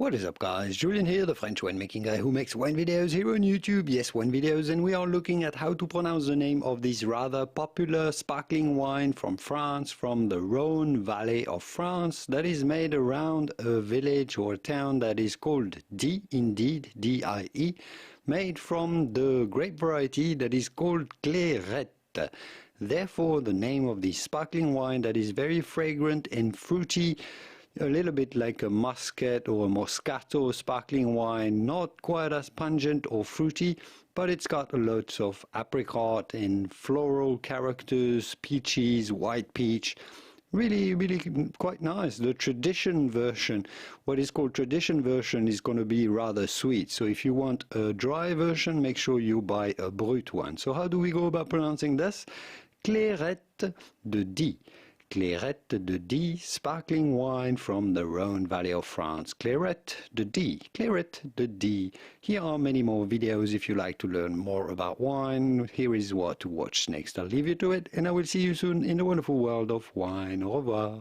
What is up guys, Julien here, the French winemaking guy who makes wine videos here on YouTube. Yes, wine videos, and we are looking at how to pronounce the name of this rather popular sparkling wine from France, from the Rhone valley of France, that is made around a village or a town that is called Die, indeed, D-I-E, made from the grape variety that is called Clairette. Therefore, the name of this sparkling wine that is very fragrant and fruity, a little bit like a muscat or a moscato sparkling wine, not quite as pungent or fruity, but it's got lots of apricot and floral characters, peaches, white peach. Really quite nice. The tradition version, what is called tradition version, is going to be rather sweet. So if you want a dry version, make sure you buy a brut one. So how do we go about pronouncing this? Clairette de Die. Clairette de Die, sparkling wine from the Rhone Valley of France. Clairette de Die, Clairette de Die. Here are many more videos if you like to learn more about wine. Here is what to watch next. I'll leave you to it, and I will see you soon in the wonderful world of wine. Au revoir.